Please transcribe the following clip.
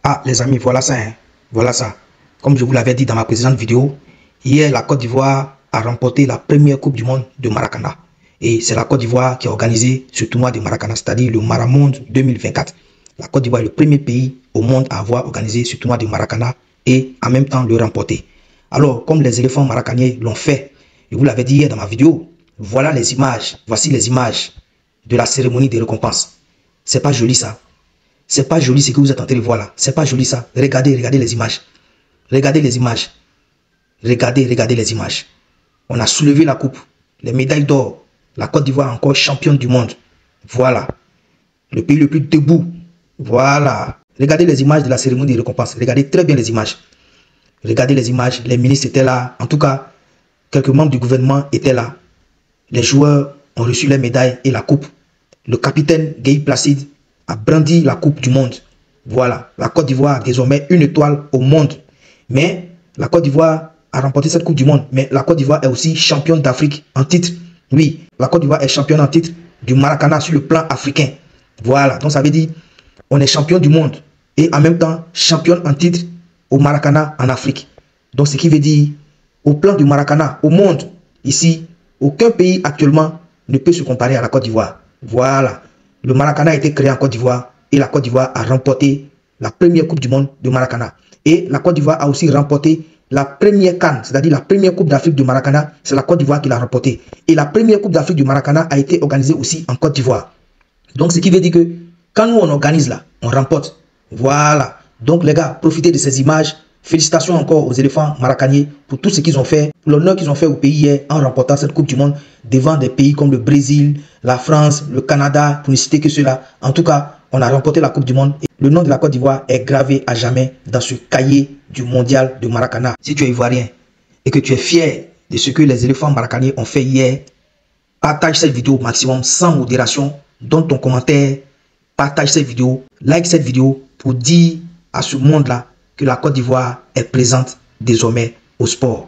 Ah, les amis, voilà ça, hein. Voilà ça. Comme je vous l'avais dit dans ma précédente vidéo, hier, la Côte d'Ivoire a remporté la première Coupe du Monde de Maracana. Et c'est la Côte d'Ivoire qui a organisé ce tournoi de Maracana, c'est-à-dire le Maramonde 2024. La Côte d'Ivoire est le premier pays au monde à avoir organisé ce tournoi de Maracana et en même temps le remporter. Alors, comme les éléphants maracaniers l'ont fait, je vous l'avais dit hier dans ma vidéo, voilà les images, voici les images de la cérémonie des récompenses. C'est pas joli ça. C'est pas joli ce que vous êtes en train de voir là. C'est pas joli ça. Regardez, regardez les images. Regardez les images. Regardez, regardez les images. On a soulevé la coupe. Les médailles d'or. La Côte d'Ivoire encore championne du monde. Voilà. Le pays le plus debout. Voilà. Regardez les images de la cérémonie de récompense. Regardez très bien les images. Regardez les images. Les ministres étaient là. En tout cas, quelques membres du gouvernement étaient là. Les joueurs ont reçu les médailles et la coupe. Le capitaine Gueye Placide a brandi la Coupe du Monde. Voilà, la Côte d'Ivoire a désormais une étoile au monde. Mais la Côte d'Ivoire a remporté cette Coupe du Monde. Mais la Côte d'Ivoire est aussi championne d'Afrique en titre. Oui, la Côte d'Ivoire est championne en titre du Maracana sur le plan africain. Voilà, donc ça veut dire on est champion du monde et en même temps championne en titre au Maracana en Afrique. Donc ce qui veut dire au plan du Maracana, au monde, ici, aucun pays actuellement ne peut se comparer à la Côte d'Ivoire. Voilà. Le Maracana a été créé en Côte d'Ivoire et la Côte d'Ivoire a remporté la première Coupe du Monde de Maracana. Et la Côte d'Ivoire a aussi remporté la première CAN, c'est-à-dire la première Coupe d'Afrique du Maracana, c'est la Côte d'Ivoire qui l'a remportée. Et la première Coupe d'Afrique du Maracana a été organisée aussi en Côte d'Ivoire. Donc ce qui veut dire que quand nous on organise là, on remporte. Voilà. Donc les gars, profitez de ces images. Félicitations encore aux éléphants maracaniers pour tout ce qu'ils ont fait, l'honneur qu'ils ont fait au pays hier en remportant cette Coupe du Monde devant des pays comme le Brésil, la France, le Canada, pour ne citer que cela. En tout cas, on a remporté la Coupe du Monde et le nom de la Côte d'Ivoire est gravé à jamais dans ce cahier du mondial de Maracana. Si tu es ivoirien et que tu es fier de ce que les éléphants maracaniers ont fait hier, partage cette vidéo au maximum sans modération, donne ton commentaire, partage cette vidéo, like cette vidéo pour dire à ce monde-là que la Côte d'Ivoire est présente désormais au sport.